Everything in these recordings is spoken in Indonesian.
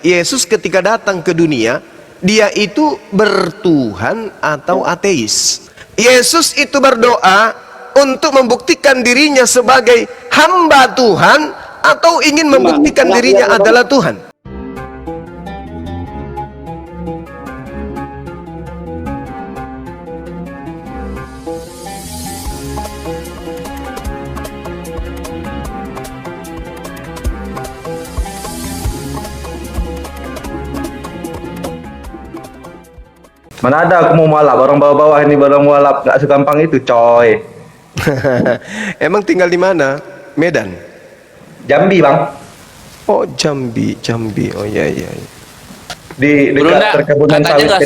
Yesus ketika datang ke dunia, dia itu bertuhan atau ateis. Yesus itu berdoa untuk membuktikan dirinya sebagai hamba Tuhan atau ingin membuktikan dirinya adalah Tuhan. Mana ada aku mau mualaf, orang bawah-bawah ini baru mualaf, nggak segampang itu coy. Emang tinggal di mana? Medan? Jambi bang. Oh Jambi, Jambi. Oh iya iya. Di dekat Brunda, perkebunan katanya sawit nggak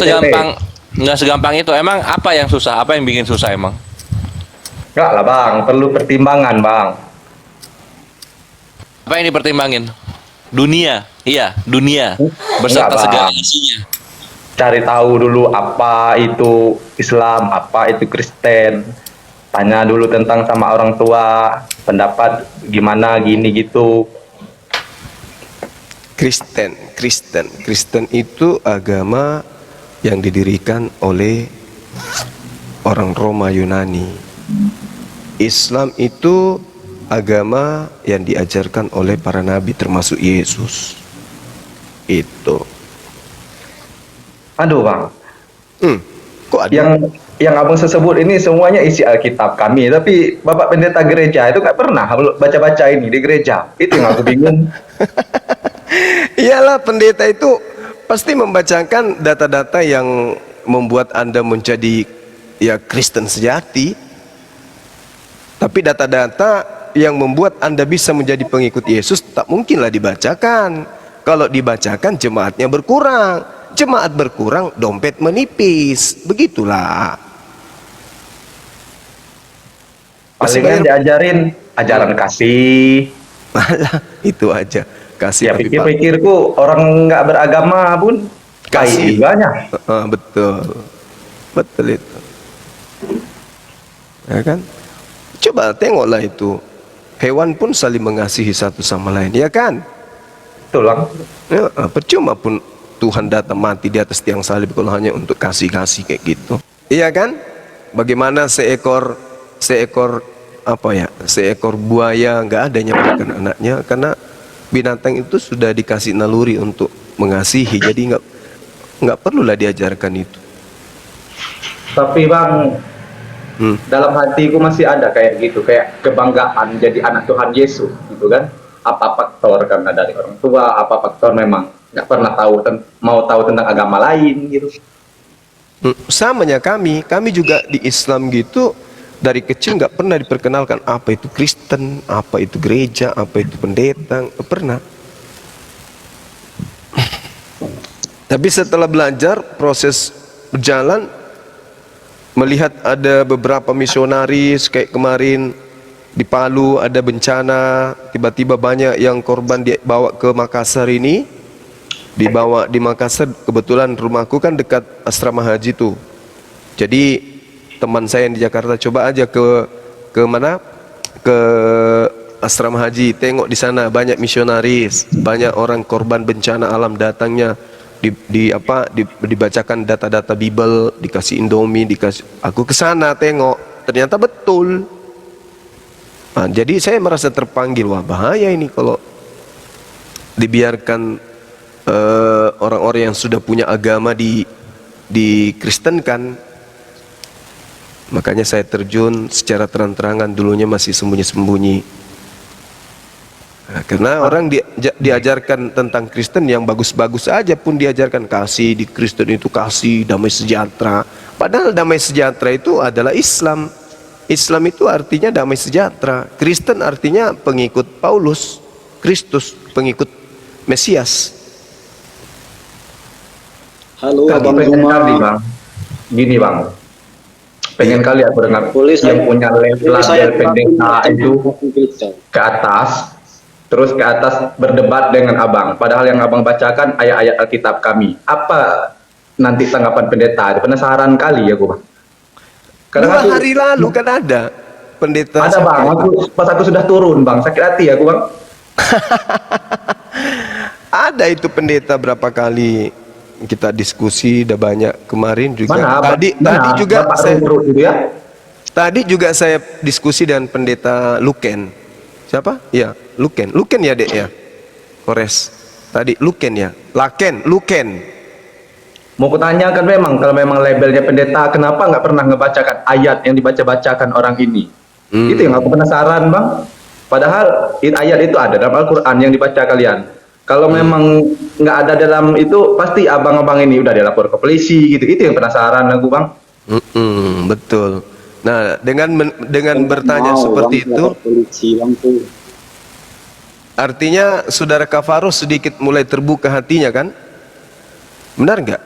PTT. segampang itu. Emang apa yang susah? Apa yang bikin susah emang? Nggak lah bang, perlu pertimbangan bang. Apa yang dipertimbangin? Dunia, iya dunia beserta Enggak, segala Bang. isinya. Cari tahu dulu apa itu Islam, apa itu Kristen. Tanya dulu tentang sama orang tua, pendapat gimana gini gitu. Kristen itu agama yang didirikan oleh orang Roma Yunani. Islam itu agama yang diajarkan oleh para nabi termasuk Yesus. Itu. Aduh bang, Kok ada? yang abang sebut ini semuanya isi Alkitab kami, tapi bapak pendeta gereja itu nggak pernah baca-baca ini di gereja. Itu yang aku bingung. Iyalah, pendeta itu pasti membacakan data-data yang membuat Anda menjadi ya Kristen sejati. Tapi data-data yang membuat Anda bisa menjadi pengikut Yesus tak mungkinlah dibacakan. Kalau dibacakan jemaatnya berkurang. Jemaat berkurang, dompet menipis. Begitulah. Palingan diajarin ajaran kasih. Malah itu aja. Kasih Ya tapi pikir-pikirku orang nggak beragama pun kasih. banyak. Betul. Betul itu. Ya kan? Coba tengoklah itu. Hewan pun saling mengasihi satu sama lain, ya kan? Betul bang. Ya, percuma pun Tuhan datang mati di atas tiang salib kalau hanya untuk kasih-kasih kayak gitu. Iya kan? Bagaimana seekor buaya nggak ada yang makan anaknya karena binatang itu sudah dikasih naluri untuk mengasihi, jadi nggak perlulah diajarkan itu. Tapi bang, dalam hatiku masih ada kayak gitu, kayak kebanggaan jadi anak Tuhan Yesus gitu kan. Apa faktor karena dari orang tua, apa faktor memang nggak pernah mau tahu tentang agama lain gitu. Samanya kami juga di Islam gitu, dari kecil nggak pernah diperkenalkan apa itu Kristen, apa itu gereja, apa itu pendeta, nggak pernah. Tapi setelah belajar, proses berjalan, melihat ada beberapa misionaris kayak kemarin di Palu ada bencana, tiba-tiba banyak yang korban dibawa ke Makassar ini. Dibawa di Makassar, kebetulan rumahku kan dekat asrama haji tuh. Jadi teman saya yang di Jakarta, coba aja ke mana? Ke asrama haji, tengok di sana banyak misionaris, banyak orang korban bencana alam datangnya. Dibacakan data-data Bible, dikasih Indomie, aku ke sana tengok, ternyata betul. Nah, jadi saya merasa terpanggil, wah bahaya ini kalau dibiarkan orang-orang yang sudah punya agama dikristenkan. Makanya saya terjun secara terang-terangan, dulunya masih sembunyi-sembunyi. Nah, karena orang diajarkan tentang Kristen yang bagus-bagus aja pun diajarkan kasih, di Kristen itu kasih, damai sejahtera. Padahal damai sejahtera itu adalah Islam. Islam itu artinya damai sejahtera. Kristen artinya pengikut Paulus, Kristus, pengikut Mesias. Halo, Aku abang pengen rumah. kali bang, gini bang, pengen kali aku dengar Boleh yang punya label pendeta itu kita. ke atas, terus ke atas berdebat dengan abang. Padahal yang abang bacakan ayat-ayat Alkitab kami. Apa nanti tanggapan pendeta? Penasaran kali ya gue bang. Dua hari lalu kan ada pendeta. Ada bang, pas aku sudah turun bang, sakit hati aku bang. Ada itu pendeta berapa kali kita diskusi, udah banyak kemarin juga. Tadi juga Bapak saya Ruru itu ya? tadi juga saya diskusi dengan pendeta Luken. Siapa? Ya, Luken. Luken ya, Dek ya. Kores. Tadi Luken ya. Luken. Mau kutanyakan memang, kalau memang labelnya pendeta, kenapa nggak pernah ngebacakan ayat yang dibaca-bacakan orang ini? Itu yang aku penasaran, Bang. Padahal ayat itu ada dalam Al-Quran yang dibaca kalian. Kalau memang nggak ada dalam itu, pasti abang-abang ini udah dilapor ke polisi gitu. Itu yang penasaran aku, Bang. Betul. Nah, dengan bertanya seperti itu, artinya saudara Kafaro sedikit mulai terbuka hatinya kan? Benar nggak?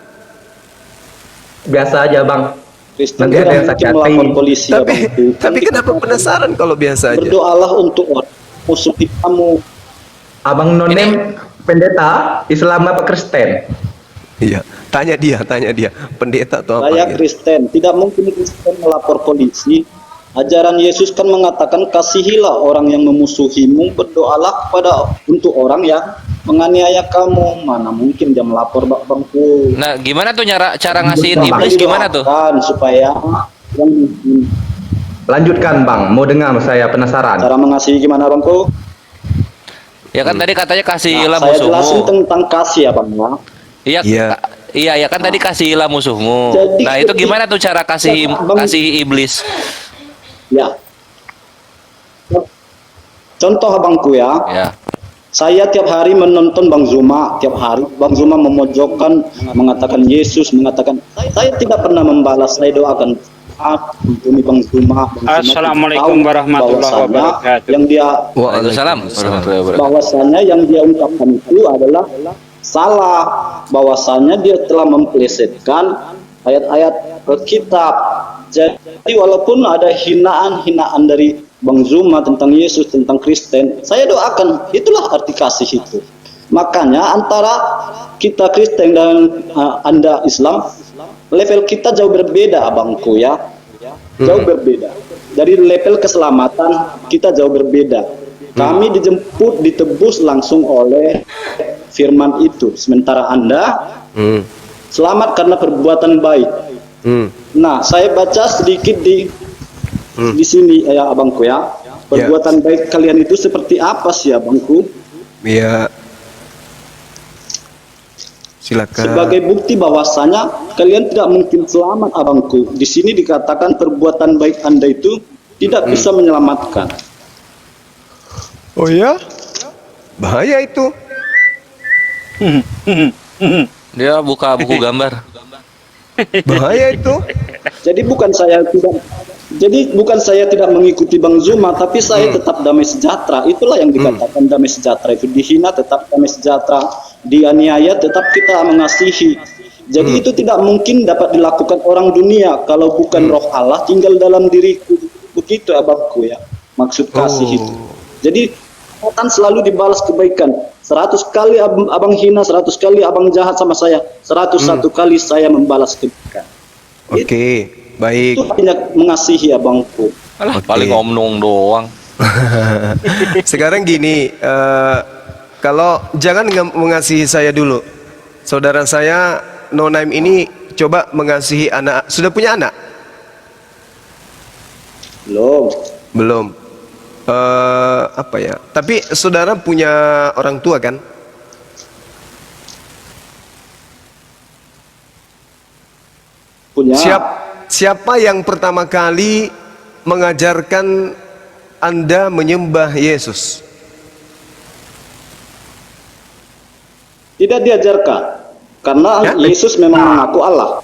Biasa aja, Bang. Kristen Nanti ada yang tidak sakit mungkin hati. melapor polisi ya, Bang. Tapi kenapa penasaran kalau biasa aja? Berdoalah untuk orang musuh kamu. Abang nonem pendeta Islam apa Kristen? Iya, tanya dia, pendeta atau apa? Saya gitu. Kristen, tidak mungkin Kristen melapor polisi. Ajaran Yesus kan mengatakan kasihilah orang yang memusuhimu, berdoalah untuk orang yang menganiaya kamu. Mana mungkin dia melapor, Bangku. Nah, gimana tuh cara ngasihin iblis gimana tuh? Supaya yang Lanjutkan, Bang. Mau dengar, saya penasaran. cara mengasihi gimana, Bangku? Ya kan tadi katanya kasihilah Saya jelasin musuhmu. tentang kasih ya, Bang. Iya, Iya. iya ya kan tadi kasihilah musuhmu. Jadi Nah, itu gimana tuh cara kasihi iblis? Ya. Contoh abangku ya, Ya. saya tiap hari menonton Bang Zuma, tiap hari Bang Zuma memojokkan, mengatakan Yesus, mengatakan saya tidak pernah membalas, saya doakan untuk Bang Zuma. Assalamualaikum warahmatullahi wabarakatuh. Yang dia Waalaikumsalam. warahmatullahi wabarakatuh. bahwasanya yang dia ungkapkan itu adalah salah, bahwasanya dia telah memplesetkan ayat-ayat Alkitab. Jadi walaupun ada hinaan-hinaan dari Bang Zuma tentang Yesus, tentang Kristen, saya doakan, itulah arti kasih itu. Makanya antara kita Kristen dan Anda Islam, level kita jauh berbeda, abangku ya. Jauh berbeda. Dari level keselamatan kita jauh berbeda. Kami dijemput, ditebus langsung oleh firman itu. Sementara Anda selamat karena perbuatan baik. Nah, saya baca sedikit di sini ya abangku ya. Perbuatan baik kalian itu seperti apa sih abangku? Iya. Silakan. Sebagai bukti bahwasanya kalian tidak mungkin selamat abangku. Di sini dikatakan perbuatan baik Anda itu tidak bisa menyelamatkan. Oh ya? Bahaya itu. Dia buka buku gambar. Bahaya itu. Jadi bukan saya tidak mengikuti Bang Zuma, tapi saya tetap damai sejahtera. Itulah yang dikatakan damai sejahtera itu. Dihina tetap damai sejahtera, dianiaya tetap kita mengasihi. Jadi itu tidak mungkin dapat dilakukan orang dunia kalau bukan roh Allah tinggal dalam diriku. Begitu abangku ya, maksud kasih itu. Jadi akan selalu dibalas kebaikan. 100 kali abang hina, 100 kali abang jahat sama saya, 101 kali saya membalas kebaikan. Oke, baik. Itu hanya mengasihi abangku. Alah, Oke. paling ngomong doang. Sekarang gini, kalau jangan mengasihi saya dulu. Saudara saya No Name ini coba mengasihi anak. Sudah punya anak? Belum. Apa ya? Tapi saudara punya orang tua kan? Punya. Siapa yang pertama kali mengajarkan Anda menyembah Yesus? Tidak diajarkan. Karena Ya? Yesus memang mengaku Allah.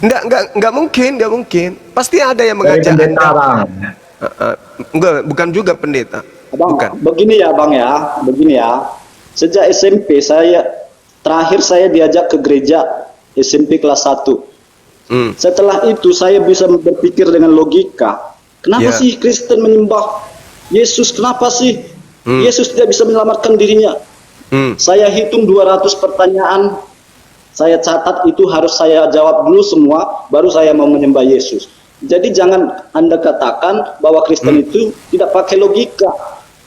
Enggak mungkin. Pasti ada yang Dari mengajak pendeta, Anda. Bang. Enggak, bukan juga pendeta. Abang, Bukan. begini ya Bang ya, begini ya. Sejak SMP terakhir saya diajak ke gereja SMP kelas 1. Setelah itu saya bisa berpikir dengan logika. Kenapa Ya. sih Kristen menyembah Yesus? Kenapa sih Yesus tidak bisa menyelamatkan dirinya? Saya hitung 200 pertanyaan. Saya catat itu harus saya jawab dulu semua, baru saya mau menyembah Yesus. Jadi jangan Anda katakan bahwa Kristen itu tidak pakai logika.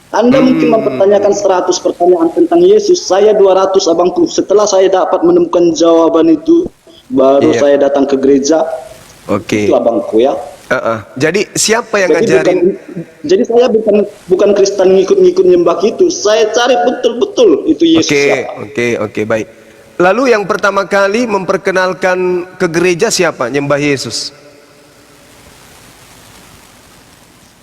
Anda mungkin mempertanyakan 100 pertanyaan tentang Yesus, saya 200 abangku. Setelah saya dapat menemukan jawaban itu, baru Iya. saya datang ke gereja. Oke. Itu abangku ya. Jadi siapa yang Jadi ngajarin? jadi saya bukan Kristen ngikut-ngikut nyembah gitu. Saya cari betul-betul itu Yesus siapa. Oke, baik. Lalu yang pertama kali memperkenalkan ke gereja siapa? Nyembah Yesus.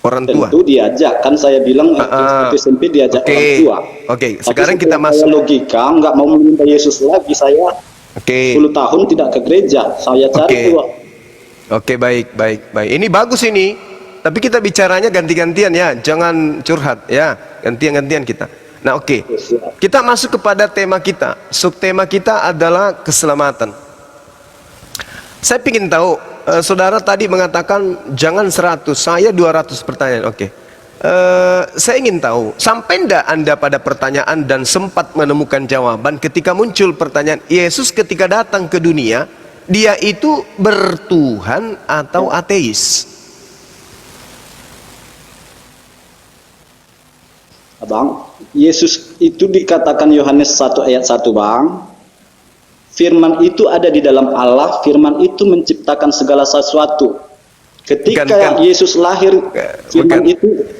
Orang tua. Tentu diajak, kan saya bilang waktu SMP diajak orang tua. Oke, Tapi sekarang kita setelah saya masuk. logika, nggak mau meminta Yesus lagi, saya 10 tahun tidak ke gereja, saya cari tua. Oke, baik. Ini bagus ini. Tapi kita bicaranya ganti-gantian ya, jangan curhat ya, gantian-gantian kita. Nah, oke. Kita masuk kepada tema kita. Subtema kita adalah keselamatan. Saya ingin tahu, saudara tadi mengatakan jangan 100, saya 200 pertanyaan. Oke. Saya ingin tahu, sampai enggak Anda pada pertanyaan dan sempat menemukan jawaban ketika muncul pertanyaan, Yesus ketika datang ke dunia, dia itu bertuhan atau ateis? Abang, Yesus itu dikatakan Yohanes 1 ayat 1, Bang. Firman itu ada di dalam Allah, firman itu menciptakan segala sesuatu. Ketika Bukan. Yesus lahir,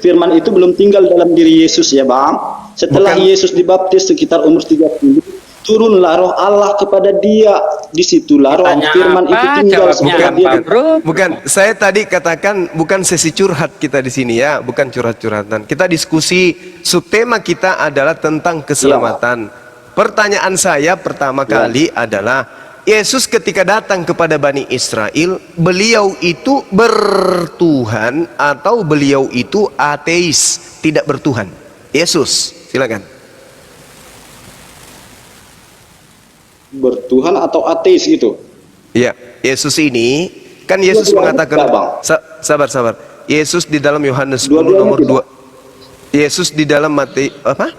firman itu belum tinggal dalam diri Yesus ya, Bang. Setelah Yesus dibaptis sekitar umur 30, turunlah roh Allah kepada dia. Disitulah roh firman itu tinggal setelah dia. Bukan, saya tadi katakan bukan sesi curhat kita di sini ya, bukan curhat-curhatan. Kita diskusi, subtema kita adalah tentang keselamatan. Pertanyaan saya pertama kali adalah, Yesus ketika datang kepada Bani Israel, beliau itu bertuhan atau beliau itu ateis, tidak bertuhan? Yesus, silakan. Bertuhan atau ateis itu? Ya, Yesus ini kan Yesus mengatakan, sabar. Yesus di dalam Yohanes 10 nomor 2. Yesus di dalam Matius apa?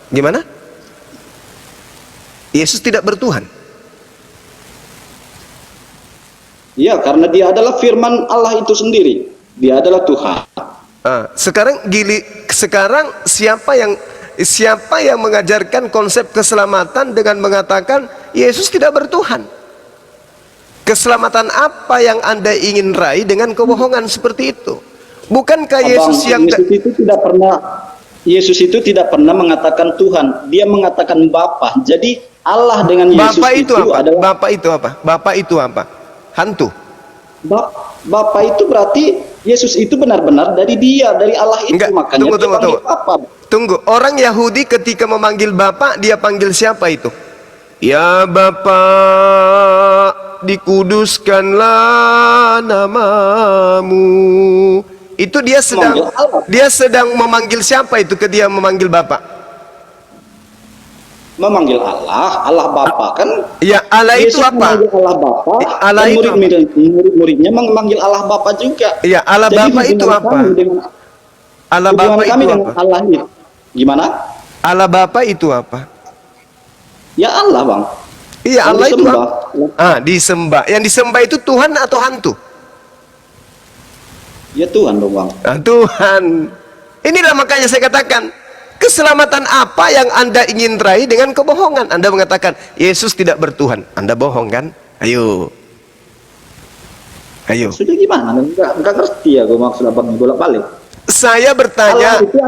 Gimana? Yesus tidak bertuhan. Iya, karena dia adalah firman Allah itu sendiri. Dia adalah Tuhan. Sekarang siapa yang mengajarkan konsep keselamatan dengan mengatakan Yesus tidak bertuhan? Keselamatan apa yang Anda ingin raih dengan kebohongan seperti itu? Bukankah Yesus Yesus itu tidak pernah mengatakan Tuhan, dia mengatakan Bapa. Jadi Allah dengan Yesus itu apa? Bapa itu apa? Hantu. Bapa itu berarti Yesus itu benar-benar dari dia, dari Allah itu. Enggak, makanya tunggu. Bapa. Tunggu, orang Yahudi ketika memanggil Bapa, dia panggil siapa itu? Ya Bapa, dikuduskanlah namamu. Itu dia sedang memanggil siapa itu ketika dia memanggil Bapa? Memanggil Allah Bapa kan? Ya, Allah itu apa? Allah Bapa. Allah itu murid-muridnya memanggil Allah Bapa juga. Ya, Allah Bapa itu apa? Allah Bapa itu apa? Allah itu. Gimana? Allah Bapa itu apa? Ya Allah, Bang. Iya, Allah itu apa? Disembah. Yang disembah itu Tuhan atau hantu? Ya Tuhan dong, Bang. Tuhan. Inilah makanya saya katakan, keselamatan apa yang Anda ingin raih dengan kebohongan? Anda mengatakan Yesus tidak bertuhan. Anda bohong kan? Ayo. Sudah gimana? Enggak ngerti ya gue maksud abang bolak-balik. Saya bertanya. Allah itu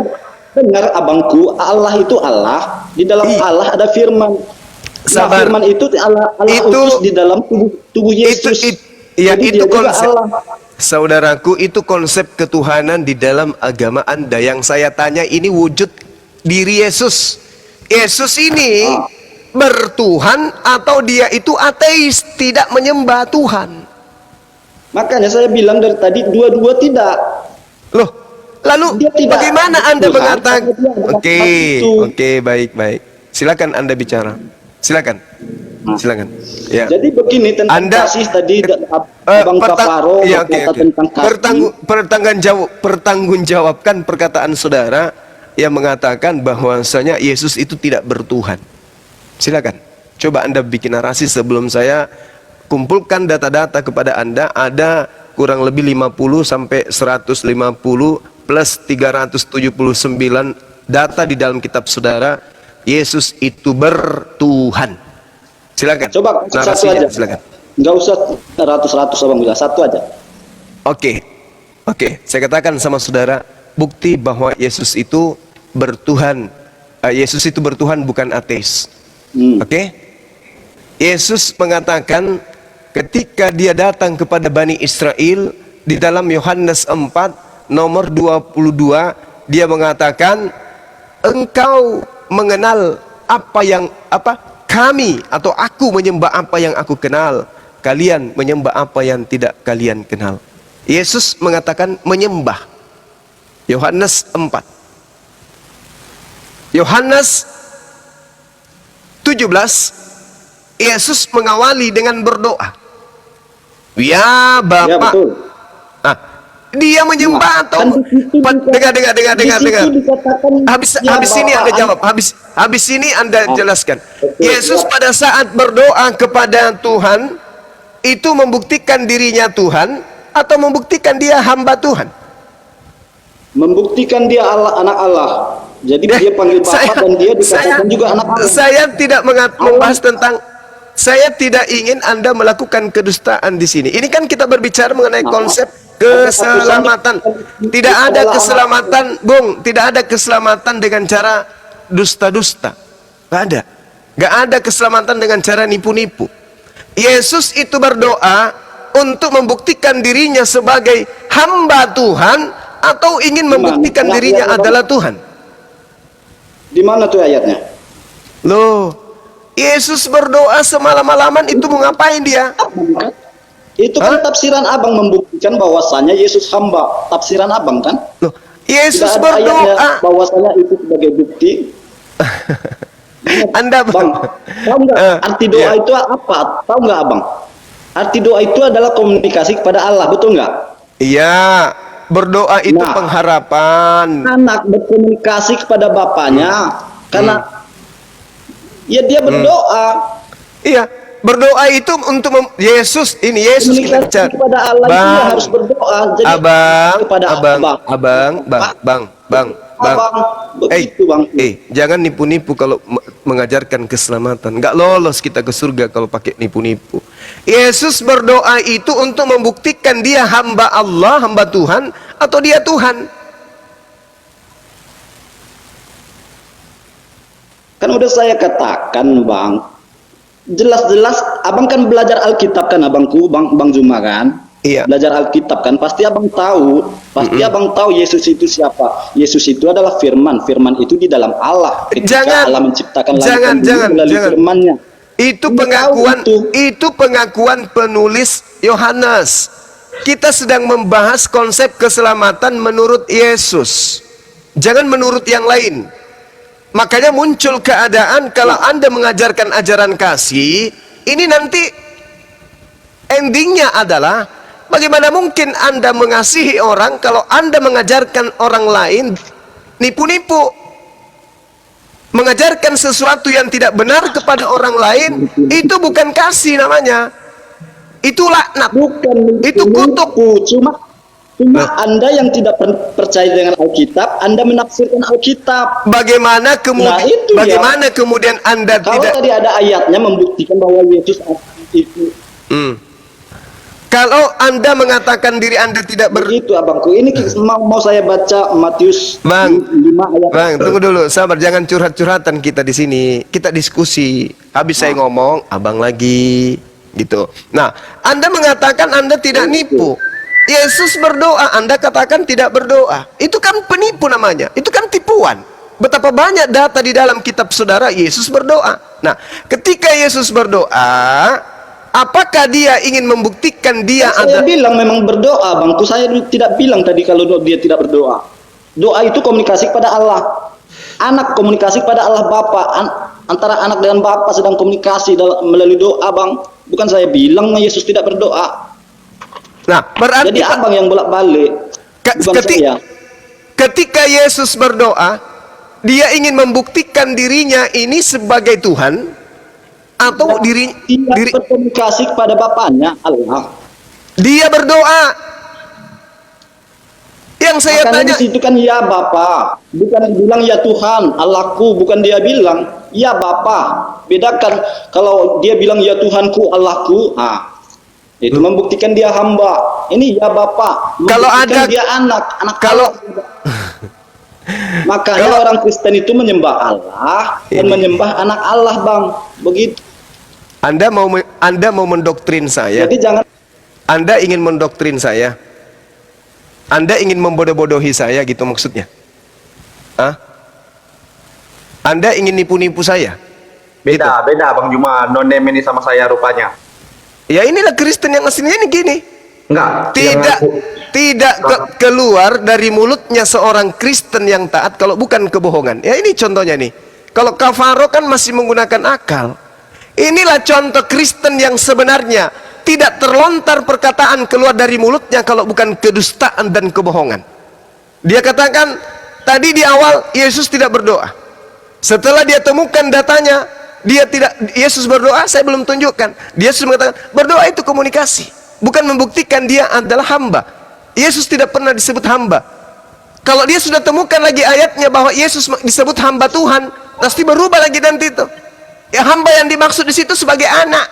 dengar abangku, Allah itu Allah. Di dalam Allah ada firman. Sabar. Firman itu Allah utus di dalam tubuh Yesus. Itu konsep. Saudaraku, itu konsep ketuhanan di dalam agama Anda. Yang saya tanya ini wujud diri Yesus. Yesus ini bertuhan atau dia itu ateis, tidak menyembah Tuhan? Makanya saya bilang dari tadi dua-dua tidak. Loh, lalu bagaimana Anda mengatakan? Oke, baik. Silakan Anda bicara. Silakan. Ya. Jadi begini tentang kasih tadi Bang Kafaro tentang kasih. Pertanggungjawabkan perkataan saudara yang mengatakan bahwasanya Yesus itu tidak bertuhan. Silakan. Coba Anda bikin narasi sebelum saya kumpulkan data-data kepada Anda. Ada kurang lebih 50 sampai 150 plus 379 data di dalam kitab saudara, Yesus itu bertuhan. Silakan. Coba satu narasinya, aja. silakan. Nggak usah ratus-ratus abang bilang, satu aja. Oke, saya katakan sama saudara, bukti bahwa Yesus itu bertuhan. Yesus itu bertuhan, bukan ateis. Oke? Yesus mengatakan ketika dia datang kepada Bani Israel di dalam Yohanes 4 nomor 22, dia mengatakan, engkau mengenal kami atau aku menyembah apa yang aku kenal, kalian menyembah apa yang tidak kalian kenal. Yesus mengatakan menyembah. Yohanes 4. Yohanes 17, Yesus mengawali dengan berdoa. Ya Bapa. Ya, betul. Dia menyembah atau dengar. Habis ini Anda jawab. Habis ini Anda jelaskan. Yesus pada saat berdoa kepada Tuhan itu membuktikan dirinya Tuhan atau membuktikan dia hamba Tuhan? Membuktikan dia Allah, anak Allah. Jadi dia panggil Bapa dan dia dikatakan juga anak Allah. Saya tidak membahas tentang, saya tidak ingin Anda melakukan kedustaan di sini. Ini kan kita berbicara mengenai konsep keselamatan. Tidak ada keselamatan, Bung. Tidak ada keselamatan dengan cara dusta-dusta. Gak ada. Gak ada keselamatan dengan cara nipu-nipu. Yesus itu berdoa untuk membuktikan dirinya sebagai hamba Tuhan atau ingin membuktikan dirinya adalah Tuhan. Di mana tuh ayatnya? Loh, Yesus berdoa semalam-malaman itu mau ngapain dia? Itu kan tafsiran abang membuktikan bahwasanya Yesus hamba. Tafsiran abang kan? Loh, Yesus Tidak ada ayatnya berdoa. bahwasanya itu sebagai bukti. Anda Bang, tahu nggak arti doa itu apa? Tahu nggak abang? Arti doa itu adalah komunikasi kepada Allah, betul nggak? Iya, berdoa itu pengharapan. Anak berkomunikasi kepada bapaknya karena ya dia berdoa. Iya, berdoa itu untuk Yesus ini Yesus kita bicara. Kepada Allah itu ya harus berdoa. Jadi kepada begitu bang. Jangan nipu-nipu kalau mengajarkan keselamatan. Nggak lolos kita ke surga kalau pakai nipu-nipu. Yesus berdoa itu untuk membuktikan dia hamba Allah, hamba Tuhan, atau dia Tuhan. Kan udah saya katakan bang, jelas-jelas abang kan belajar Alkitab kan abangku, bang Juma kan? Iya. Belajar Alkitab kan, pasti abang tahu, abang tahu Yesus itu siapa. Yesus itu adalah Firman, Firman itu di dalam Allah. Ketika Allah menciptakan langit dan bumi melalui Firman-Nya. Itu pengakuan penulis Yohanes. Kita sedang membahas konsep keselamatan menurut Yesus, jangan menurut yang lain. Makanya muncul keadaan kalau Anda mengajarkan ajaran kasih, ini nanti endingnya adalah bagaimana mungkin Anda mengasihi orang kalau Anda mengajarkan orang lain nipu-nipu. Mengajarkan sesuatu yang tidak benar kepada orang lain, itu bukan kasih namanya. Itu laknat. Bukan itu kutuk. Cuma Anda yang tidak percaya dengan Alkitab, Anda menafsirkan Alkitab. Bagaimana kemudian Anda kalau tidak? Tadi ada ayatnya membuktikan bahwa Yesus itu. Kalau Anda mengatakan diri Anda tidak Begitu abangku. Ini mau saya baca Matius 5 ayat. Bang, tunggu dulu, sabar, jangan curhat-curhatan kita di sini. Kita diskusi. Habis saya ngomong, abang lagi, gitu. Nah, Anda mengatakan Anda tidak nipu. Yesus berdoa, Anda katakan tidak berdoa. Itu kan penipu namanya. Itu kan tipuan. Betapa banyak data di dalam kitab saudara Yesus berdoa. Nah, ketika Yesus berdoa, apakah dia ingin membuktikan dia Saya bilang memang berdoa, bangku. Saya tidak bilang tadi kalau dia tidak berdoa. Doa itu komunikasi kepada Allah. Anak komunikasi kepada Allah Bapa. Antara anak dengan Bapa sedang komunikasi melalui doa, bang. Bukan saya bilang Yesus tidak berdoa. Nah, berarti jadi abang yang bolak-balik. Ketika Yesus berdoa, dia ingin membuktikan dirinya ini sebagai Tuhan. Atau diri berkomunikasi kepada Bapaknya Allah. Dia berdoa. Ya yang saya Makanya tanya, di situ kan ya Bapa, bukan bilang ya Tuhan, Allahku, bukan dia bilang ya Bapa. Bedakan kalau dia bilang ya Tuhanku, Allahku, itu membuktikan dia hamba. Ini ya Bapa, Kalau membuktikan ada- dia anak kalau- Allah. Makanya orang Kristen itu menyembah Allah dan menyembah anak Allah, Bang. Begitu. Anda mau mendoktrin saya. Jadi jangan Anda ingin mendoktrin saya. Anda ingin membodoh-bodohi saya gitu maksudnya. Hah? Anda ingin nipu-nipu saya. Beda Bang Juma, non-name ini sama saya rupanya. Ya inilah Kristen yang aslinya ini gini. Enggak. Tidak keluar dari mulutnya seorang Kristen yang taat kalau bukan kebohongan. Ya ini contohnya nih. Kalau kafaro kan masih menggunakan akal. Inilah contoh Kristen yang sebenarnya tidak terlontar perkataan keluar dari mulutnya kalau bukan kedustaan dan kebohongan. Dia katakan tadi di awal Yesus tidak berdoa. Setelah dia temukan datanya, Yesus berdoa, saya belum tunjukkan. Yesus mengatakan berdoa itu komunikasi, bukan membuktikan dia adalah hamba. Yesus tidak pernah disebut hamba. Kalau dia sudah temukan lagi ayatnya bahwa Yesus disebut hamba Tuhan, pasti berubah lagi nanti itu. Ya hamba yang dimaksud di situ sebagai anak.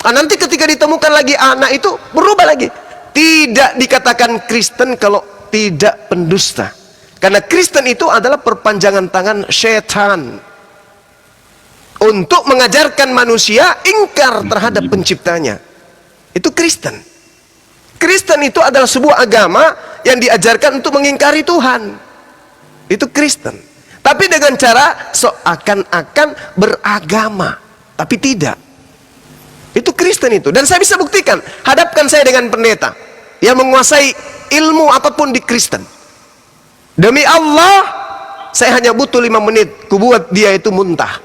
Nanti ketika ditemukan lagi anak itu berubah lagi. Tidak dikatakan Kristen kalau tidak pendusta. Karena Kristen itu adalah perpanjangan tangan setan untuk mengajarkan manusia ingkar terhadap penciptanya. Itu Kristen. Kristen itu adalah sebuah agama yang diajarkan untuk mengingkari Tuhan. Itu Kristen. Tapi dengan cara seakan-akan beragama, tapi tidak. Itu Kristen itu. Dan saya bisa buktikan. Hadapkan saya dengan pendeta yang menguasai ilmu apapun di Kristen. Demi Allah, saya hanya butuh 5 menit. Kubuat dia itu muntah.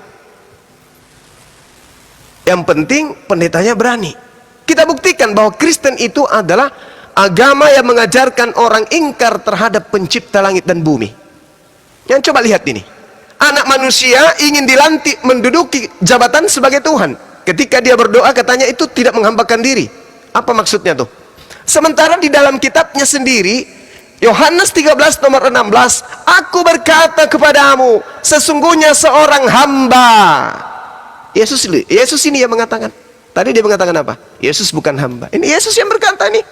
Yang penting pendetanya berani. Kita buktikan bahwa Kristen itu adalah agama yang mengajarkan orang ingkar terhadap pencipta langit dan bumi. Yang coba lihat ini. Anak manusia ingin dilantik menduduki jabatan sebagai Tuhan. Ketika dia berdoa katanya itu tidak menghambakan diri. Apa maksudnya tuh? Sementara di dalam kitabnya sendiri, Yohanes 13 nomor 16, aku berkata kepadamu, sesungguhnya seorang hamba. Yesus ini yang mengatakan. Tadi dia mengatakan apa? Yesus bukan hamba. Ini Yesus yang berkata nih.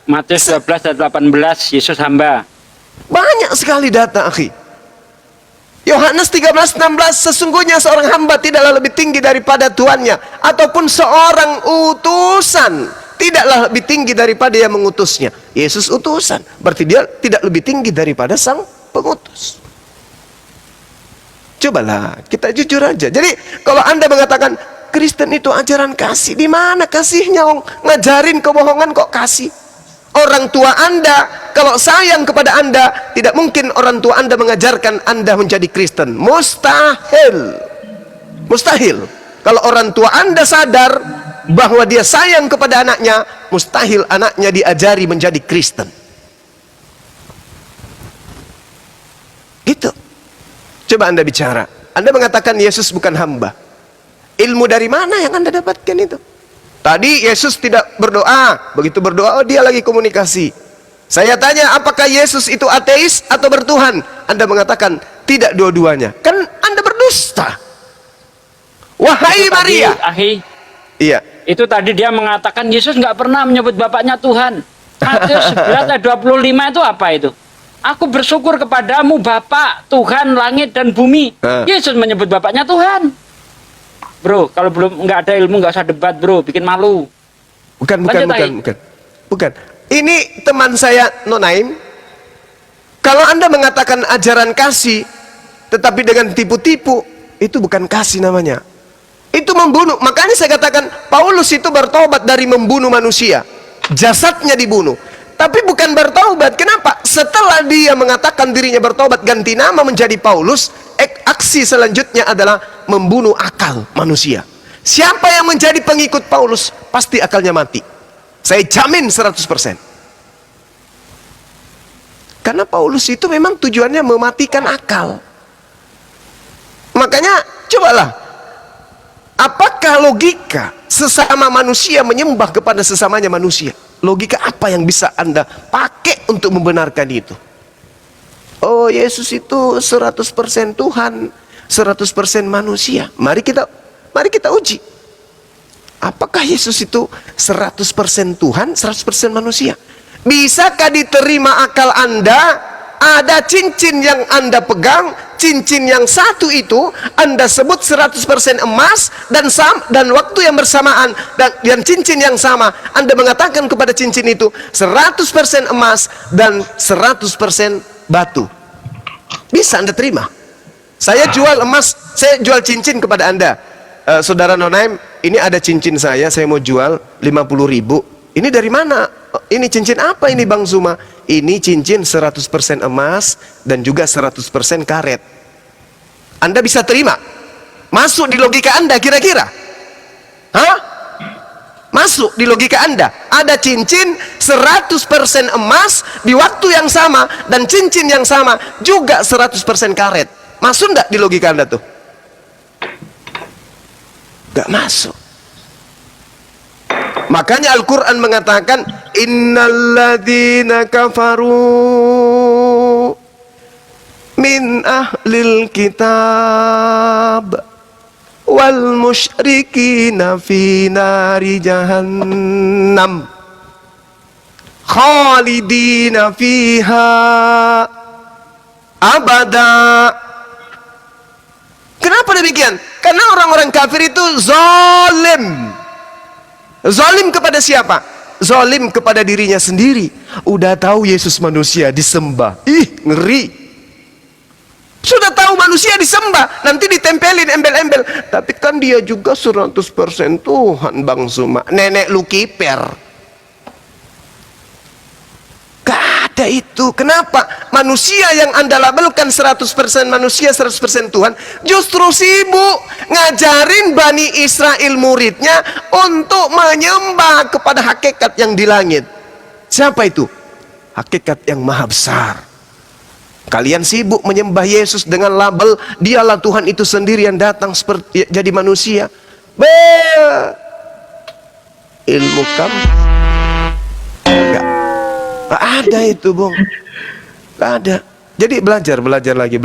Matius 12 ayat 18, Yesus hamba. Banyak sekali data, akhi. Yohanes 13:16, sesungguhnya seorang hamba tidaklah lebih tinggi daripada tuannya, ataupun seorang utusan tidaklah lebih tinggi daripada yang mengutusnya. Yesus utusan, berarti dia tidak lebih tinggi daripada sang pengutus. Cobalah kita jujur aja. Jadi kalau Anda mengatakan Kristen itu ajaran kasih, di mana kasihnya? Ngajarin kebohongan kok kasih? Orang tua Anda kalau sayang kepada Anda, tidak mungkin orang tua Anda mengajarkan Anda menjadi Kristen. Mustahil. Mustahil. Kalau orang tua Anda sadar bahwa dia sayang kepada anaknya, mustahil anaknya diajari menjadi Kristen. Gitu. Coba Anda bicara. Anda mengatakan Yesus bukan hamba. Ilmu dari mana yang Anda dapatkan itu? Tadi Yesus tidak berdoa. Begitu berdoa, dia lagi komunikasi. Saya tanya, apakah Yesus itu ateis atau bertuhan? Anda mengatakan tidak dua-duanya. Kan Anda berdusta. Wahai Maria. Iya. Itu tadi dia mengatakan Yesus nggak pernah menyebut bapaknya Tuhan. Matius 11 ayat 25 itu apa itu? Aku bersyukur kepadamu Bapa, Tuhan langit dan bumi. Yesus menyebut bapaknya Tuhan. Bro, kalau belum nggak ada ilmu nggak usah debat, bro, bikin malu. Bukan. Ini teman saya Nonaim. Kalau Anda mengatakan ajaran kasih, tetapi dengan tipu-tipu, itu bukan kasih namanya. Itu membunuh. Makanya saya katakan Paulus itu bertobat dari membunuh manusia. Jasadnya dibunuh. Tapi bukan bertobat. Kenapa? Setelah dia mengatakan dirinya bertobat, ganti nama menjadi Paulus, aksi selanjutnya adalah membunuh akal manusia. Siapa yang menjadi pengikut Paulus, pasti akalnya mati. Saya jamin 100%. Karena Paulus itu memang tujuannya mematikan akal. Makanya cobalah, apakah logika sesama manusia menyembah kepada sesamanya manusia? Logika apa yang bisa Anda pakai untuk membenarkan itu? Oh, Yesus itu 100% Tuhan, 100% manusia. Mari kita uji. Apakah Yesus itu 100% Tuhan, 100% manusia? Bisakah diterima akal Anda? Ada cincin yang Anda pegang, cincin yang satu itu Anda sebut 100% emas, dan waktu yang bersamaan dan cincin yang sama Anda mengatakan kepada cincin itu 100% emas dan 100% batu. Bisa Anda terima? Saya jual emas, saya jual cincin kepada Anda. Saudara Nonaim, ini ada cincin saya mau jual 50.000. Ini dari mana? Ini cincin apa ini Bang Zuma? Ini cincin 100% emas dan juga 100% karet. Anda bisa terima? Masuk di logika Anda kira-kira? Hah? Masuk di logika Anda? Ada cincin 100% emas di waktu yang sama, dan cincin yang sama juga 100% karet. Masuk enggak di logika Anda tuh? Enggak masuk. Makanya Al-Quran mengatakan, innalladzina kafaru min ahlil kitab wal musyrikina fi nari jahannam khalidina fiha abada. Kenapa demikian? Karena orang-orang kafir itu zalim. Zalim kepada siapa? Zalim kepada dirinya sendiri. Udah tahu Yesus manusia disembah. Ih, ngeri. Sudah tahu manusia disembah, nanti ditempelin embel-embel. Tapi kan dia juga 100% Tuhan, Bang Zuma. Nenek lu kiper. Gak ada itu. Kenapa? Manusia yang Anda labelkan 100% manusia, 100% Tuhan, justru sibuk ngajarin Bani Israel muridnya untuk menyembah kepada hakikat yang di langit. Siapa itu? Hakikat yang maha besar. Kalian sibuk menyembah Yesus dengan label dialah Tuhan itu sendiri yang datang seperti jadi manusia. Ilmu kamu enggak ada itu, Bung. Enggak ada. Jadi belajar lagi.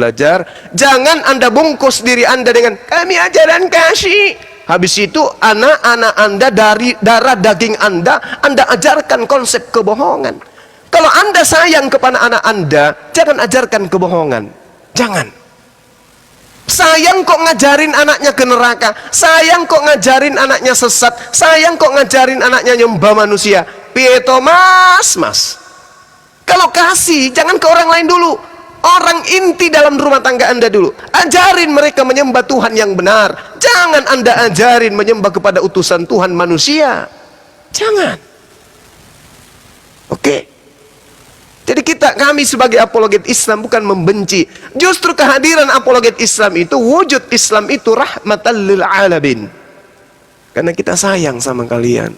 Jangan Anda bungkus diri Anda dengan kami ajaran kasih. Habis itu anak-anak Anda dari darah daging Anda ajarkan konsep kebohongan. Kalau Anda sayang kepada anak Anda, jangan ajarkan kebohongan. Jangan. Sayang kok ngajarin anaknya ke neraka. Sayang kok ngajarin anaknya sesat. Sayang kok ngajarin anaknya nyembah manusia. Pieto mas. Kalau kasih, jangan ke orang lain dulu. Orang inti dalam rumah tangga Anda dulu. Ajarin mereka menyembah Tuhan yang benar. Jangan Anda ajarin menyembah kepada utusan Tuhan manusia. Jangan. Oke. Jadi kami sebagai apologet Islam bukan membenci. Justru kehadiran apologet Islam itu, wujud Islam itu rahmatan lil alamin. Karena kita sayang sama kalian.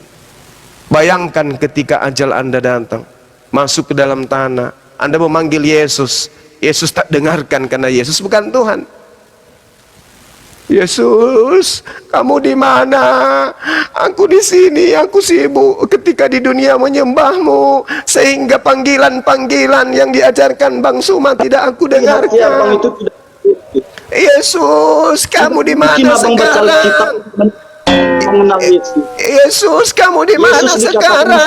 Bayangkan ketika ajal Anda datang, masuk ke dalam tanah, Anda memanggil Yesus. Yesus tak dengarkan karena Yesus bukan Tuhan. Yesus, kamu di mana? Aku di sini, aku sibuk ketika di dunia menyembahmu, sehingga panggilan-panggilan yang diajarkan Bang Suma tidak aku dengarkan. Yesus, kamu di mana sekarang? Yesus, kamu di mana sekarang?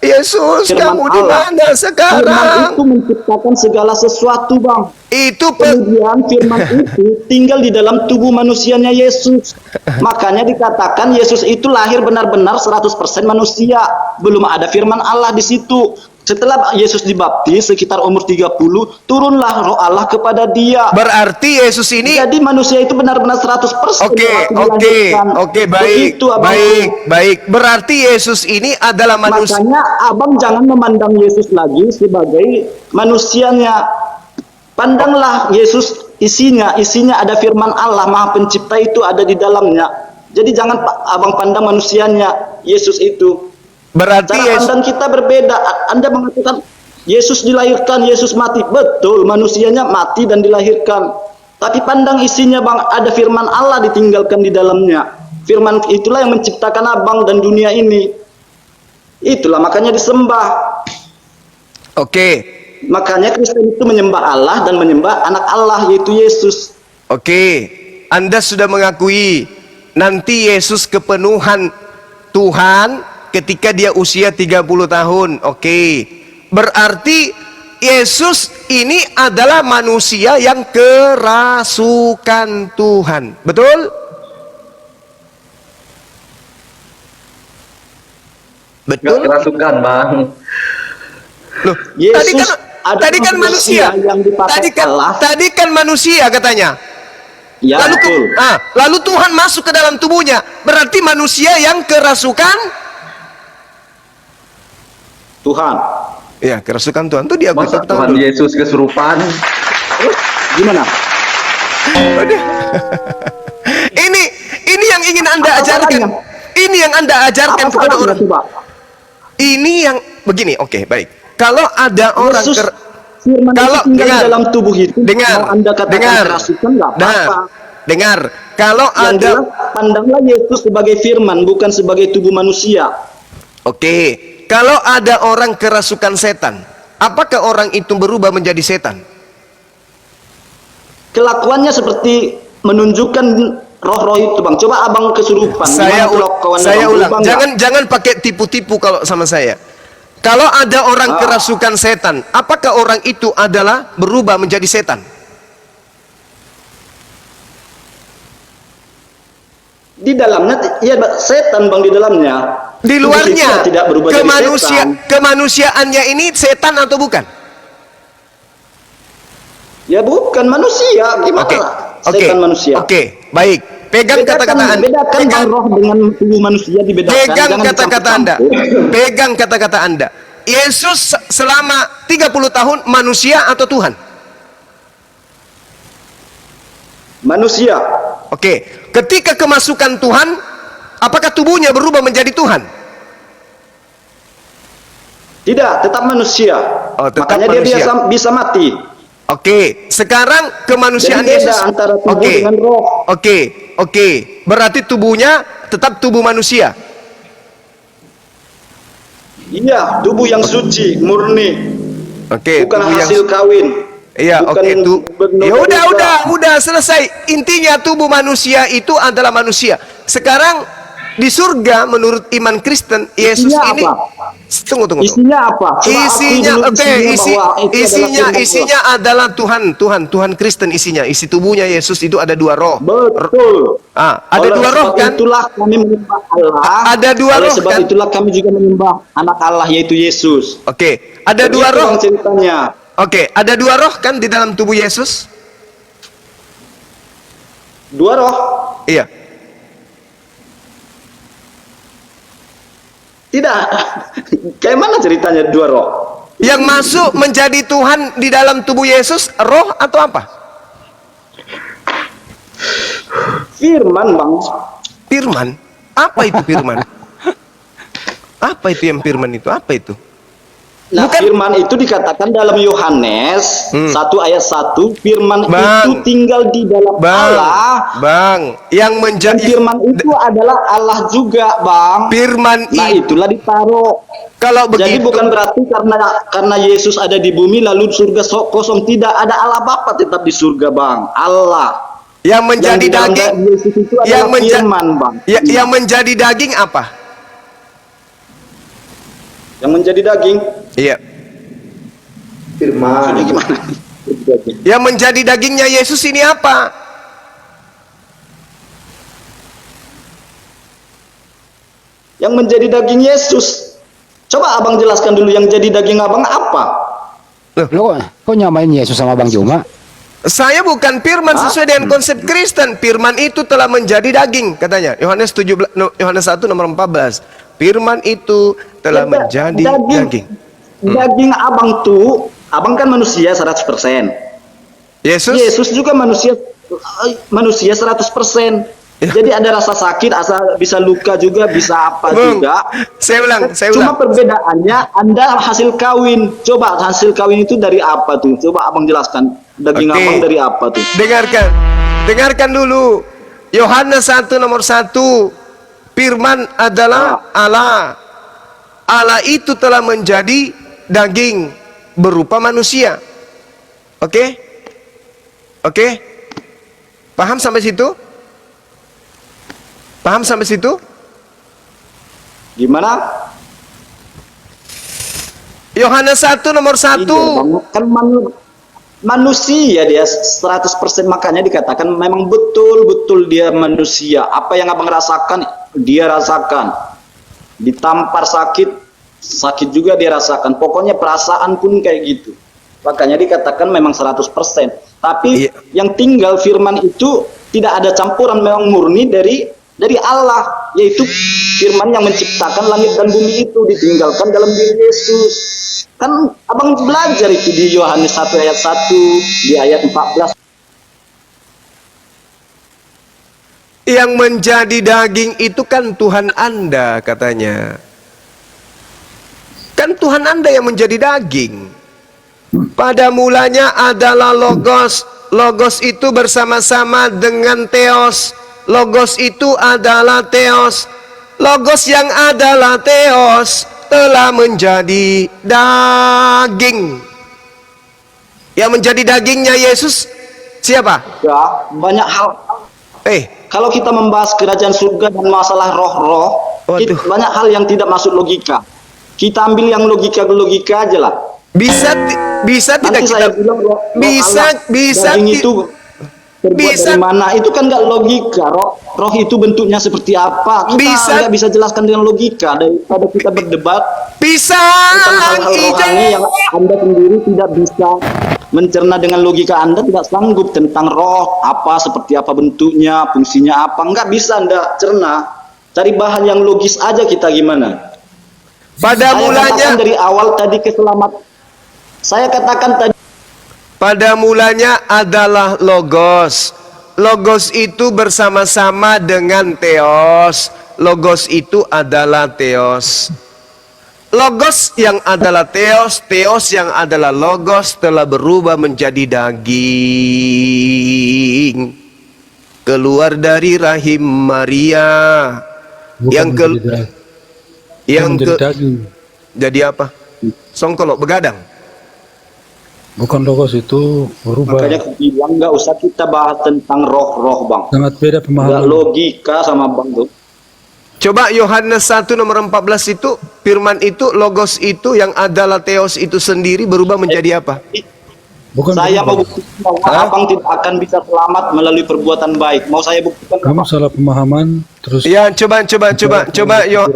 Yesus, kamu di mana sekarang? Firman itu menciptakan segala sesuatu, Bang. Kemudian firman itu tinggal di dalam tubuh manusianya Yesus. Makanya dikatakan Yesus itu lahir benar-benar 100% manusia. Belum ada firman Allah di situ. Setelah Yesus dibaptis sekitar umur 30, turunlah roh Allah kepada dia. Berarti Yesus ini, jadi manusia itu benar-benar 100%. Oke, baik. Berarti Yesus ini adalah manusia. Makanya abang jangan memandang Yesus lagi sebagai manusianya. Pandanglah Yesus isinya ada firman Allah Maha Pencipta itu ada di dalamnya. Jadi jangan abang pandang manusianya Yesus itu. Berarti cara pandang kita berbeda. Anda mengatakan Yesus dilahirkan, Yesus mati. Betul, manusianya mati dan dilahirkan. Tapi pandang isinya, Bang, ada firman Allah ditinggalkan di dalamnya. Firman itulah yang menciptakan abang dan dunia ini. Itulah makanya disembah. Oke. Makanya Kristen itu menyembah Allah dan menyembah anak Allah, yaitu Yesus. Oke. Anda sudah mengakui nanti Yesus kepenuhan Tuhan ketika dia usia 30 tahun. Oke. Berarti Yesus ini adalah manusia yang kerasukan Tuhan. Betul? Nggak Betul? kerasukan, Bang. Loh, Yesus tadi kan manusia. yang dipakai Allah. Tadi kan manusia katanya. Ya, betul. Lalu Tuhan masuk ke dalam tubuhnya. Berarti manusia yang kerasukan Tuhan. ya, kerasukan Tuhan itu diakui. Masa Tuhan Yesus kesurupan? Gimana? Ini yang ingin Anda Apa ajarkan. salahnya? Ini yang Anda ajarkan Apa kepada salahnya, orang. coba? Ini yang begini, oke, baik. Kalau ada orang Yesus firman kalau itu tinggal dengar, di dalam tubuh itu, dengar, mau Anda katakan dengar, kerasukan nggak apa-apa. dengar. Kalau Yang ada, jelas, pandanglah Yesus sebagai firman, bukan sebagai tubuh manusia. oke, kalau ada orang kerasukan setan, apakah orang itu berubah menjadi setan? Kelakuannya seperti menunjukkan roh-roh itu, Bang. Coba Abang kesurupan. Saya Gimana kelakuannya, saya Bang? ulang, Berubah nggak? jangan pakai tipu-tipu kalau sama saya. Kalau ada orang kerasukan setan, apakah orang itu adalah berubah menjadi setan? Di dalamnya, ya setan, Bang, di dalamnya. Di Tubuh luarnya, kita tidak berubah jadi setan. kemanusiaannya ini setan atau bukan? Ya bukan manusia, gimana? Oke, Setan manusia. Oke, baik. Pegang kata-kata Anda. Bedakan Pegang, roh dengan tubuh manusia, dibedakan. pegang Jangan kata-kata Anda. dicampur-campur. Pegang kata-kata Anda. Yesus selama 30 tahun manusia atau Tuhan? Manusia. Oke, ketika kemasukan Tuhan, apakah tubuhnya berubah menjadi Tuhan? Tidak, tetap manusia. Oh, tetap Makanya manusia. dia bisa mati. Oke, sekarang kemanusiaan Jadi beda Yesus. antara tubuh Oke, dengan roh. oke. Berarti tubuhnya tetap tubuh manusia. Iya, tubuh yang suci, murni. Oke, Bukan tubuh yang hasil kawin. iya, Bukan oke itu. benar- Ya udah selesai. Intinya tubuh manusia itu adalah manusia. Sekarang di surga menurut iman Kristen, Yesus Isinya ini apa? Tunggu. Isinya apa? Coba Isinya akui dulu oke, bahwa itu isinya adalah Tuhan Kristen isinya. Isi tubuhnya Yesus itu ada dua roh. Betul. Ada Oleh dua roh sebab kan? Itulah kami menyembah Allah. Ada dua Oleh roh sebab kan? itulah kami juga menyembah anak Allah, yaitu Yesus. Oke, ada dua Begitu, roh. Bang, ceritanya. Oke, ada dua roh kan di dalam tubuh Yesus? Dua roh. Iya. Tidak. Kayak mana ceritanya dua roh? Yang masuk menjadi Tuhan di dalam tubuh Yesus, roh atau apa? Firman, Bang. Firman. Apa itu firman? Apa itu yang firman itu? Apa itu? Nah, Bukan- firman itu dikatakan dalam Yohanes 1 ayat 1, firman Bang. itu tinggal di dalam Allah. Bang, yang Dan menjadi firman itu adalah Allah juga, Bang. firman Nah, itulah ditaruh. kalau Jadi begitu bukan berarti karena Yesus ada di bumi lalu surga kosong, tidak. Ada Allah Bapa tetap di surga, Bang. Allah. yang menjadi Yang di dalam daging, Yesus itu yang adalah firman, Bang. yang menjadi daging apa? Yang menjadi daging. Iya. Firman. Jadi gimana? Yang menjadi dagingnya Yesus ini apa? Yang menjadi daging Yesus. Coba Abang jelaskan dulu yang jadi daging Abang apa? Lo kok nyamain Yesus sama Bang Juma? Saya bukan firman sesuai dengan konsep Kristen. Firman itu telah menjadi daging katanya. Yohanes 17 Yohanes 1 nomor 14. Firman itu telah menjadi daging. Daging Abang tuh, Abang kan manusia 100%. Yesus Yesus juga manusia 100%. Jadi ada rasa sakit, bisa luka juga, bisa apa Bung, juga. saya ulang. Cuma perbedaannya Anda hasil kawin. Coba hasil kawin itu dari apa tuh? Coba Abang jelaskan. Daging Oke. Abang dari apa tuh? Dengarkan dulu. Yohanes 1 nomor 1. Firman adalah Allah. Allah itu telah menjadi daging berupa manusia. Oke? Oke? Paham sampai situ? Paham sampai situ? Gimana? Yohanes 1 nomor 1. Iya, Bang. Kan manusia dia 100%, makanya dikatakan memang betul-betul dia manusia. Apa yang abang rasakan, dia rasakan. Ditampar sakit juga dia rasakan. Pokoknya perasaan pun kayak gitu. Makanya dikatakan memang 100%. Tapi yang tinggal firman itu tidak ada campuran, memang murni dari Allah, yaitu firman yang menciptakan langit dan bumi itu ditinggalkan dalam diri Yesus. Kan abang belajar itu di Yohanes 1 ayat 1, di ayat 14. Yang menjadi daging itu kan Tuhan Anda katanya. Kan Tuhan Anda yang menjadi daging. Pada mulanya adalah Logos. Logos itu bersama-sama dengan Theos. Logos itu adalah Theos. Logos yang adalah Theos telah menjadi daging. Yang menjadi dagingnya Yesus siapa? Ya, banyak hal. Kalau kita membahas kerajaan surga dan masalah roh-roh, banyak hal yang tidak masuk logika. Kita ambil yang logika aja lah. Bisa tidak saya kita bilang, bisa itu terbuat dari mana? Itu kan nggak logika. Roh itu bentuknya seperti apa? Kita nggak bisa jelaskan dengan logika. Daripada kita berdebat tentang hal-hal rohani yang Anda sendiri tidak bisa mencerna dengan logika, Anda tidak sanggup tentang roh apa, seperti apa bentuknya, fungsinya apa, nggak bisa Anda cerna. Cari bahan yang logis aja kita gimana. Pada mulanya dari awal tadi saya katakan tadi, pada mulanya adalah Logos. Logos itu bersama-sama dengan Theos. Logos itu adalah Theos. Logos yang adalah Theos, Theos yang adalah Logos telah berubah menjadi daging. Keluar dari rahim Maria. Jadi apa? Songkolok begadang. Bukan Logos itu berubah. Makanya aku bilang nggak usah kita bahas tentang roh-roh, Bang. Sangat beda pemahaman. Nggak logika sama Bang tuh. Coba Yohanes 1 nomor 14 itu, firman itu, Logos itu yang adalah Theos itu sendiri berubah menjadi apa? Bukan saya berubah. mau buktikan bahwa abang tidak akan bisa selamat melalui perbuatan baik. Mau saya buktikan? Kamu salah pemahaman terus. Ya, coba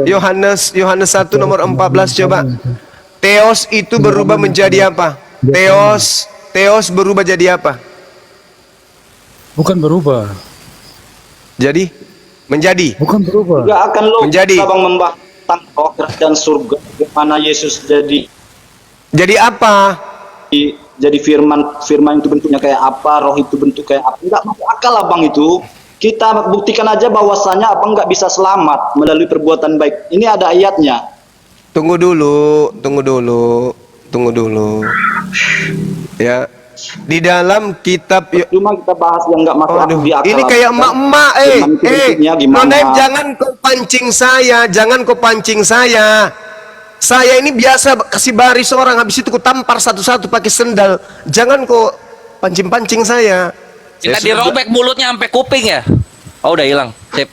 Yohanes 1 nomor 14 coba. Theos itu berubah menjadi apa? Theos berubah jadi apa? Bukan berubah. Jadi menjadi. Bukan berubah. Nggak akan Menjadi. abang membahas tentang roh kerajaan surga, bagaimana Yesus jadi apa? Jadi firman itu bentuknya kayak apa, roh itu bentuk kayak apa. Nggak masuk akal abang itu. Kita buktikan aja bahwasanya abang nggak bisa selamat melalui perbuatan baik. Ini ada ayatnya. Tunggu dulu. Ya, di dalam kitab Cuma kita bahas yang nggak masuk di akal. ini kayak emak-emak, gimana? Nonep, jangan kau pancing saya. Saya ini biasa kasih baris orang, habis itu ku tampar satu-satu pakai sendal. Jangan kau pancing saya. Kita dirobek mulutnya sampai kuping ya. Oh, udah hilang. Sip.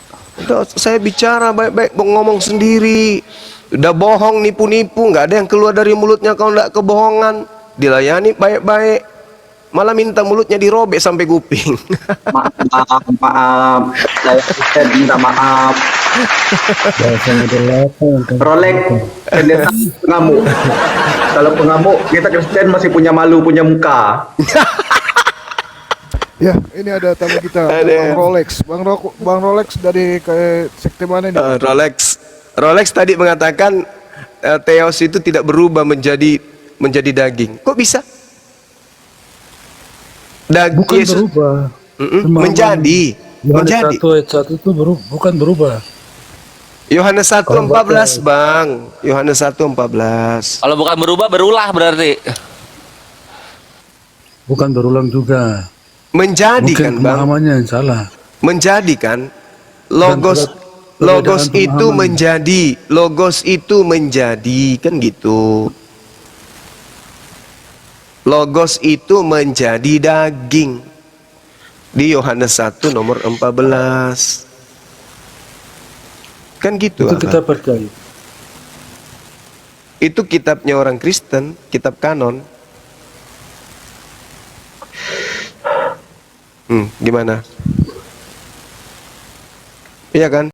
Saya bicara baik-baik, ngomong sendiri. Udah bohong, nipu-nipu, nggak ada yang keluar dari mulutnya kalau nggak kebohongan. Dilayani baik-baik, malah minta mulutnya dirobek sampai kuping. Maaf. Saya minta maaf. Rolex pengamuk. Kalau pengamuk, kita Kristen masih punya malu, punya muka. Ya, ini ada tamu kita, Bang Rolex. Bang Rolex dari sekte mana ini? Rolex tadi mengatakan Theos itu tidak berubah menjadi daging. Kok bisa? Bukan Yesus berubah. menjadi. Yohanes 1 ayat 1 itu bukan berubah. Yohanes 1:14, Bang. Yohanes 1:14. Kalau bukan berubah, berulah berarti. Bukan berulang juga. Menjadi Mungkin kan, Bang? pemahamannya yang salah. Menjadi kan? Logos Logos Perbedaan itu pemahaman. menjadi, logos itu menjadi, kan gitu. Logos itu menjadi daging. Di Yohanes 1 nomor 14. Kan gitu. Itu Abang. kita percaya. Itu kitabnya orang Kristen, kitab kanon. Gimana? Iya kan?